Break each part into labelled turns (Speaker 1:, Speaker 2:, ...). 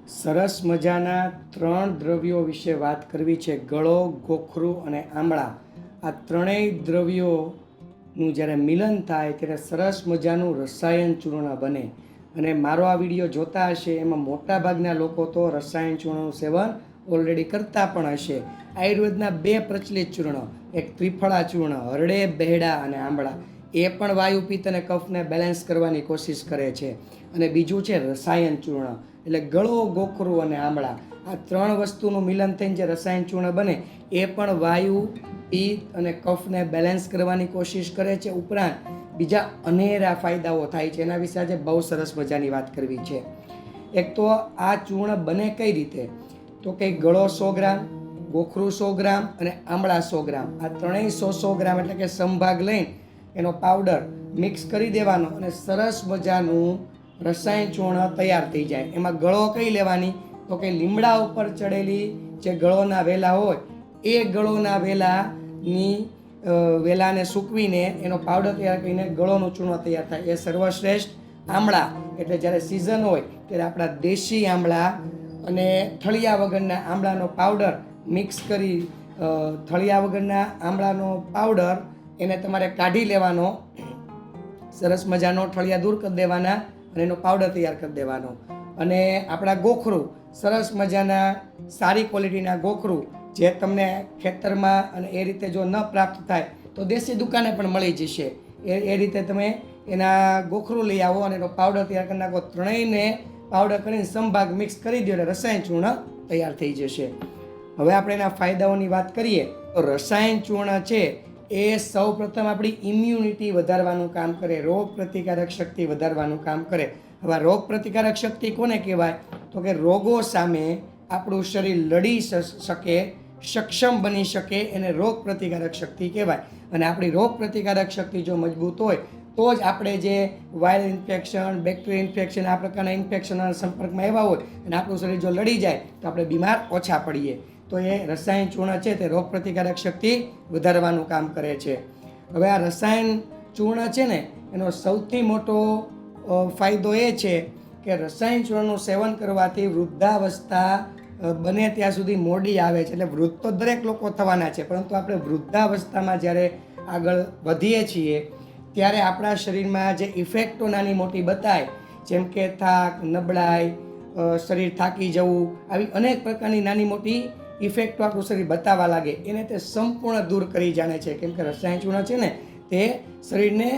Speaker 1: સરસ મજાના 3 દ્રવ્યો વિશે વાત કરવી છે. ગળો, ગોખરું અને આમળા. આ ત્રણેય દ્રવ્યોનું જ્યારે મિલન થાય ત્યારે સરસ મજાનું રસાયણ ચૂર્ણ બને. અને મારો આ વિડીયો જોતા હશે એમાં મોટાભાગના લોકો તો રસાયણ ચૂર્ણનું સેવન ઓલરેડી કરતા પણ હશે. આયુર્વેદના 2 પ્રચલિત ચૂર્ણ, એક ત્રિફળા ચૂર્ણ, હરડે, બહેડા અને આંબળા, એ પણ વાયુ, પિત્ત અને કફને બેલેન્સ કરવાની કોશિશ કરે છે. અને બીજું છે રસાયણ ચૂર્ણ, એટલે ગળો, ગોખરું અને આંબળા. આ 3 વસ્તુનું મિલન થઈને જે રસાયણ ચૂર્ણ બને એ પણ વાયુ, પિત્ત અને કફને બેલેન્સ કરવાની કોશિશ કરે છે. ઉપરાંત બીજા અનેરા ફાયદાઓ થાય છે. એના વિશે આજે બહુ સરસ મજાની વાત કરવી છે. એક તો આ ચૂર્ણ બને કઈ રીતે, તો કે ગળો 100 ગ્રામ, ગોખરું 100 ગ્રામ અને આમળા 100 ગ્રામ, આ ત્રણેય 100 ગ્રામ એટલે કે સમભાગ લઈને એનો પાવડર મિક્સ કરી દેવાનો અને સરસ મજાનું રસાયણ ચૂર્ણ તૈયાર થઈ જાય. એમાં ગળો કઈ લેવાની, તો કે લીમડા ઉપર ચડેલી જે ગળોના વેલા હોય એ ગળોના વેલાને સૂકવીને એનો પાવડર તૈયાર કરીને ગળોનું ચૂર્ણ તૈયાર થાય. એ સર્વશ્રેષ્ઠ. આમળા એટલે જ્યારે સિઝન હોય ત્યારે આપણા દેશી આમળા અને થળિયા વગરના આમળાનો પાવડર મિક્સ કરી, થળિયા વગરના આમળાનો પાવડર એને તમારે કાઢી લેવાનો, સરસ મજાનો થળિયા દૂર કરી દેવાના અને એનો પાવડર તૈયાર કરી દેવાનો. અને આપણા ગોખરું, સરસ મજાના સારી ક્વોલિટીના ગોખરું જે તમને ખેતરમાં અને એ રીતે જો ન પ્રાપ્ત થાય તો દેશી દુકાને પણ મળી જશે. એ રીતે તમે એના ગોખરું લઈ આવો અને એનો પાવડર તૈયાર કરી નાખો. ત્રણેયને પાવડર કરીને સમભાગ મિક્સ કરી દો એટલે રસાયણ ચૂર્ણ તૈયાર થઈ જશે. હવે આપણે એના ફાયદાઓની વાત કરીએ તો રસાયણ ચૂર્ણ છે એ સૌ પ્રથમ આપણી ઇમ્યુનિટી વધારવાનું કામ કરે, રોગ પ્રતિકારક શક્તિ વધારવાનું કામ કરે. હવે રોગ પ્રતિકારક શક્તિ કોને કહેવાય, તો કે રોગો સામે આપણું શરીર લડી શકે, સક્ષમ બની શકે, એને રોગ પ્રતિકારક શક્તિ કહેવાય. અને આપણી રોગ પ્રતિકારક શક્તિ જો મજબૂત હોય તો જ આપણે જે વાયરલ ઇન્ફેક્શન, બેક્ટેરિયલ ઇન્ફેક્શન, આ પ્રકારના ઇન્ફેક્શનના સંપર્કમાં આવ્યા હોય અને આપણું શરીર જો લડી જાય તો આપણે બીમાર ઓછા પડીએ. તો એ રસાયણ ચૂર્ણ છે તે રોગ પ્રતિકારક શક્તિ વધારવાનું કામ કરે છે. હવે આ રસાયણ ચૂર્ણ છે ને એનો સૌથી મોટો ફાયદો એ છે કે રસાયણ ચૂર્ણનું સેવન કરવાથી વૃદ્ધાવસ્થા બને ત્યાં સુધી મોડી આવે છે. એટલે વૃદ્ધ તો દરેક લોકો થવાના છે, પરંતુ આપણે વૃદ્ધાવસ્થામાં જ્યારે આગળ વધીએ છીએ ત્યારે આપણા શરીરમાં જે ઇફેક્ટો નાની મોટી બતાય, જેમ કે થાક, નબળાઈ, શરીર થાકી જવું, આવી અનેક પ્રકારની નાની મોટી ઇફેક્ટો આપણું શરીર બતાવવા લાગે, એને તે સંપૂર્ણ દૂર કરી જાણે છે. કેમ કે રસાયણ ચૂર્ણ છે ને તે શરીરને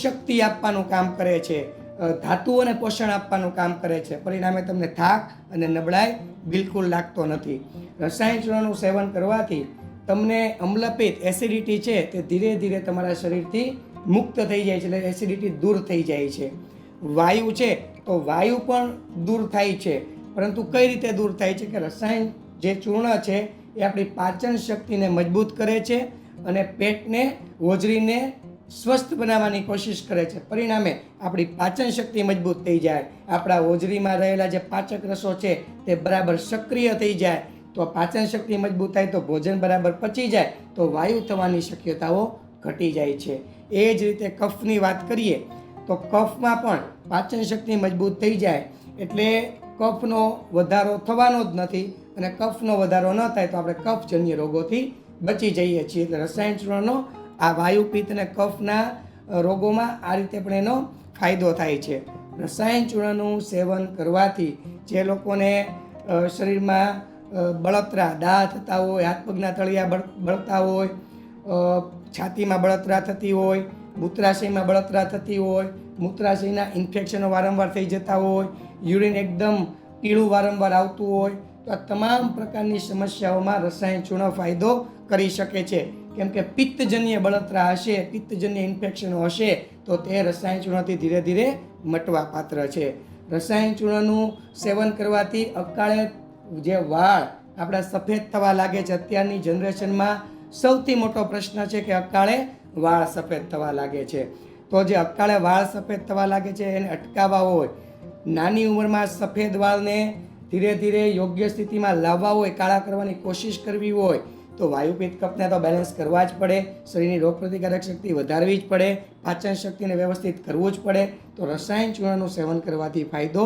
Speaker 1: શક્તિ આપવાનું કામ કરે છે, ધાતુઓને પોષણ આપવાનું કામ કરે છે. પરિણામે તમને થાક અને નબળાઈ બિલકુલ લાગતો નથી. રસાયણ ચૂર્ણનું સેવન કરવાથી તમને અમ્લપિત્ત, એસિડિટી છે તે ધીરે ધીરે તમારા શરીરથી મુક્ત થઈ જાય છે, એટલે એસિડિટી દૂર થઈ જાય છે. વાયુ છે તો વાયુ પણ દૂર થાય છે, પરંતુ કઈ રીતે દૂર થાય છે કે રસાયણ જે ચૂર્ણ છે એ આપણી પાચન શક્તિને મજબૂત કરે છે અને પેટને, હોજરીને સ્વસ્થ બનાવવાની કોશિશ કરે છે. પરિણામે આપણી પાચન શક્તિ મજબૂત થઈ જાય, આપણા હોજરીમાં રહેલા જે પાચક રસો છે તે બરાબર સક્રિય થઈ જાય. તો પાચન શક્તિ મજબૂત થાય તો ભોજન બરાબર પચી જાય તો વાયુ થવાની શક્યતાઓ ઘટી જાય છે. એ જ રીતે કફની વાત કરીએ તો કફમાં પણ પાચન શક્તિ મજબૂત થઈ જાય એટલે કફનો વધારો થવાનો જ નથી, અને કફનો વધારો ન થાય તો આપણે કફજન્ય રોગોથી બચી જઈએ છીએ. એટલે રસાયણ ચૂર્ણનો આ વાયુ, પિત્ત અને કફના રોગોમાં આ રીતે પણ એનો ફાયદો થાય છે. રસાયણ ચૂર્ણનું સેવન કરવાથી જે લોકોને શરીરમાં બળતરા, દાહ થતા હોય, હાથ પગના તળિયા બળતા હોય, છાતીમાં બળતરા થતી હોય, મૂત્રાશયમાં બળતરા થતી હોય, મૂત્રાશયના ઇન્ફેક્શનો વારંવાર થઈ જતા હોય, યુરિન એકદમ પીળું વારંવાર આવતું હોય, તો આ તમામ પ્રકારની સમસ્યાઓમાં રસાયણ ચૂર્ણ ફાયદો કરી શકે છે. કેમ કે પિત્તજન્ય બળતરા હશે, પિત્તજન્ય ઇન્ફેક્શનો હશે તો તે રસાયણ ચૂર્ણથી ધીરે ધીરે મટવા પાત્ર છે. રસાયણ ચૂર્ણનું સેવન કરવાથી અકાળે જે વાળ આપણા સફેદ થવા લાગે છે, અત્યારની જનરેશનમાં સૌથી મોટો પ્રશ્ન છે કે અકાળે વાળ સફેદ થવા લાગે છે. તો જે અકાળે વાળ સફેદ થવા લાગે છે એને અટકાવવા હોય, નાની ઉંમરમાં સફેદ વાળને ધીરે ધીરે યોગ્ય સ્થિતિમાં લાવવા હોય, કાળા કરવાની કોશિશ કરવી હોય તો વાયુ, પિત્ત, કફને તો બેલેન્સ કરવા જ પડે, શરીરની રોગ પ્રતિકારક શક્તિ વધારવી જ પડે, પાચન શક્તિને વ્યવસ્થિત કરવું જ પડે. તો રસાયણ ચૂર્ણનું સેવન કરવાથી ફાયદો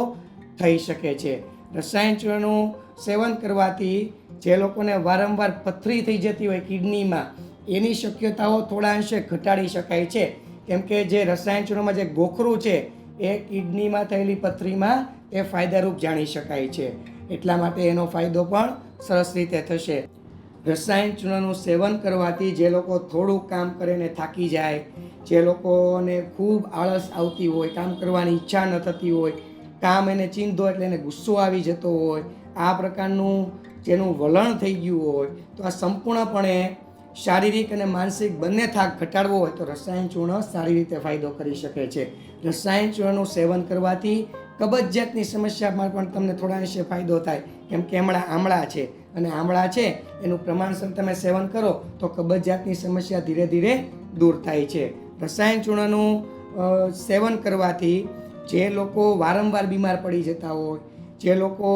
Speaker 1: થઈ શકે છે. રસાયણ ચૂર્ણનું સેવન કરવાથી જે લોકોને વારંવાર પથરી થઈ જતી હોય કિડનીમાં, એની શક્યતાઓ થોડા અંશે ઘટાડી શકાય છે. કેમ કે જે રસાયણ ચૂર્ણમાં જે ગોખરું છે એ કિડનીમાં થયેલી પથરીમાં એ ફાયદારૂપ જાણી શકાય છે. એટલા માટે એનો ફાયદો પણ સરસ રીતે થશે. રસાયણ ચૂર્ણનું સેવન કરવાથી જે લોકો થોડું કામ કરીને થાકી જાય, જે લોકોને ખૂબ આળસ આવતી હોય, કામ કરવાની ઈચ્છા ન થતી હોય, કામ એને ચીંધો એટલે એને ગુસ્સો આવી જતો હોય, આ પ્રકારનું જેનું વલણ થઈ ગયું હોય, તો આ સંપૂર્ણપણે શારીરિક અને માનસિક બંને થાક ઘટાડવો હોય તો રસાયણ ચૂર્ણ સારી રીતે ફાયદો કરી શકે છે. રસાયણ ચૂર્ણનું સેવન કરવાથી કબજિયાતની સમસ્યામાં પણ તમને થોડા અંશે ફાયદો થાય. કેમ કે આમળા છે અને આમળા છે એનું પ્રમાણસર તમે સેવન કરો તો કબજિયાતની સમસ્યા ધીરે ધીરે દૂર થાય છે. રસાયણ ચૂર્ણનું સેવન કરવાથી જે લોકો વારંવાર બીમાર પડી જતા હોય, જે લોકો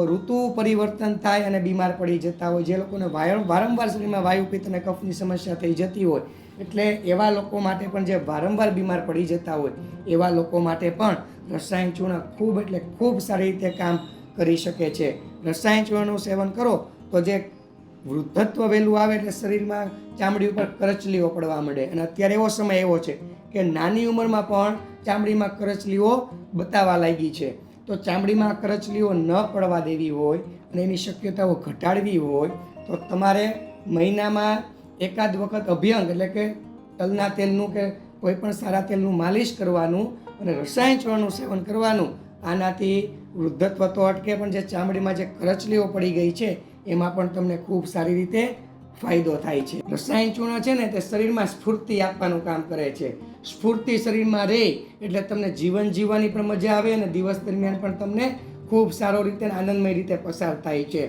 Speaker 1: ઋતુ પરિવર્તન થાય અને બીમાર પડી જતા હોય, જે લોકોને વારંવાર શરીરમાં વાયુ પિત્ત અને કફની સમસ્યા થઈ જતી હોય, એટલે એવા લોકો માટે પણ જે વારંવાર બીમાર પડી જતા હોય એવા લોકો માટે પણ રસાયણ ચૂર્ણ ખૂબ એટલે ખૂબ સારી રીતે કામ કરી શકે છે. રસાયણ ચૂર્ણનું સેવન કરો તો જે વૃદ્ધત્વ વહેલું આવે એટલે શરીરમાં ચામડી ઉપર કરચલીઓ પડવા માંડે. અને અત્યારે એવો સમય એવો છે કે નાની ઉંમરમાં પણ ચામડીમાં કરચલીઓ બતાવવા લાગી છે. તો ચામડીમાં કરચલીઓ ન પડવા દેવી હોય અને એની શક્યતાઓ ઘટાડવી હોય તો તમારે મહિનામાં એકાદ વખત અભ્યંગ એટલે કે તલના તેલનું કે કોઈ પણ સારા તેલનું માલિશ કરવાનું અને રસાયણ ચૂર્ણનું સેવન કરવાનું. આનાથી વૃદ્ધત્વ તો અટકે પણ જે ચામડીમાં જે કરચલીઓ પડી ગઈ છે એમાં પણ તમને ખૂબ સારી રીતે ફાયદો થાય છે. રસાયણ ચૂર્ણ છે ને તે શરીરમાં સ્ફૂર્તિ આપવાનું કામ કરે છે. સ્ફૂર્તિ શરીરમાં રહે એટલે તમને જીવન જીવવાની પણ મજા આવે અને દિવસ દરમિયાન પણ તમને ખૂબ સારો રીતે આનંદમય રીતે પસાર થાય છે.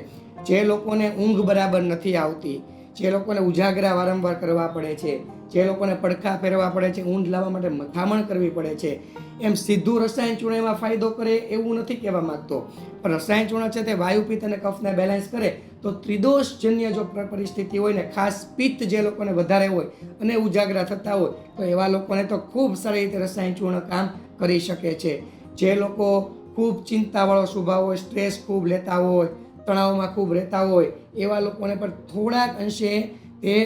Speaker 1: જે લોકોને ઊંઘ બરાબર નથી આવતી, જે લોકોને ઉજાગરા વારંવાર કરવા પડે છે, જે લોકોને પડખા ફેરવા પડે છે, ઊંઘ લાવવા માટે મથામણ કરવી પડે છે, એમ સીધું રસાયણ ચૂર્ણ એમાં ફાયદો કરે એવું નથી કહેવા માંગતો. પણ રસાયણ ચૂર્ણ છે તે વાયુ પિત્ત અને કફને બેલેન્સ કરે. તો ત્રિદોષજન્ય જો પરિસ્થિતિ હોય ને, ખાસ પિત્ત જે લોકોને વધારે હોય અને ઉજાગરા થતા હોય તો એવા લોકોને તો ખૂબ સારી રીતે રસાયણ ચૂર્ણ કામ કરી શકે છે. જે લોકો ખૂબ ચિંતાવાળો સ્વભાવ હોય, સ્ટ્રેસ ખૂબ લેતા હોય, તણાવમાં ખૂબ રહેતા હોય એવા લોકોને પણ થોડાક અંશે તે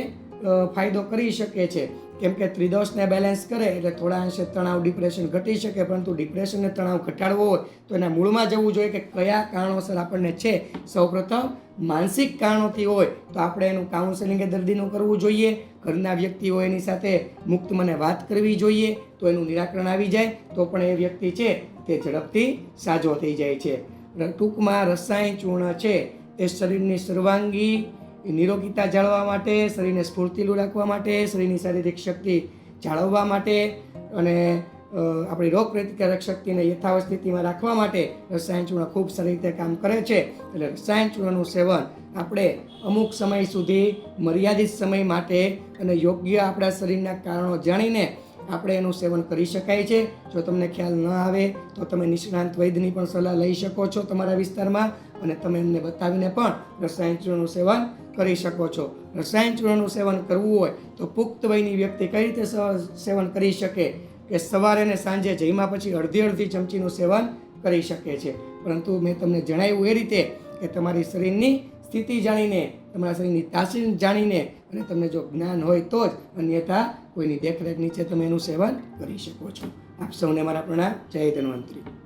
Speaker 1: ફાયદો કરી શકે છે. કેમ કે ત્રિદોષને બેલેન્સ કરે એટલે થોડા અંશે તણાવ, ડિપ્રેશન ઘટી શકે. પરંતુ ડિપ્રેશન અને તણાવ ઘટાડવો હોય તો એના મૂળમાં જવું જોઈએ કે કયા કારણોસર આપણને છે. સૌપ્રથમ માનસિક કારણોથી હોય તો આપણે એનું કાઉન્સેલિંગ એ દર્દીનું કરવું જોઈએ. ઘરના વ્યક્તિઓ એની સાથે મુક્ત મને વાત કરવી જોઈએ તો એનું નિરાકરણ આવી જાય તો પણ એ વ્યક્તિ છે તે ઝડપથી સાજો થઈ જાય છે. ટૂંકમાં રસાયણ ચૂર્ણ છે તે શરીરની સર્વાંગી નિરોગીતા જાળવવા માટે, શરીરને સ્ફૂર્તિલું રાખવા માટે, શરીરની શારીરિક શક્તિ જાળવવા માટે અને આપણી રોગ પ્રતિકારક શક્તિને યથાવત સ્થિતિમાં રાખવા માટે રસાયણ ચૂર્ણ ખૂબ સારી રીતે કામ કરે છે. એટલે રસાયણ ચૂર્ણનું સેવન આપણે અમુક સમય સુધી, મર્યાદિત સમય માટે અને યોગ્ય આપણા શરીરના કારણો જાણીને આપણે એનું સેવન કરી શકાય છે. જો તમને ખ્યાલ ન આવે તો તમે નિષ્ણાંત વૈદ્યની પણ સલાહ લઈ શકો છો તમારા વિસ્તારમાં અને તમે એમને બતાવીને પણ રસાયણ ચૂર્ણનું સેવન કરી શકો છો. રસાયણ ચૂર્ણનું સેવન કરવું હોય તો પુખ્ત વયની વ્યક્તિ કઈ રીતે સેવન કરી શકે કે સવારે અને સાંજે જમ્યા પછી અડધી ચમચીનું સેવન કરી શકે છે. પરંતુ મેં તમને જણાવ્યું એ રીતે કે તમારી શરીરની સ્થિતિ જાણીને, તમારા શરીરની તાસીર જાણીને અને તમને જો જ્ઞાન હોય તો જ, અન્યથા કોઈની દેખરેખ નીચે તમે એનું સેવન કરી શકો છો. આપ સૌને મારા પ્રણામ. જય ધન્વંતરી.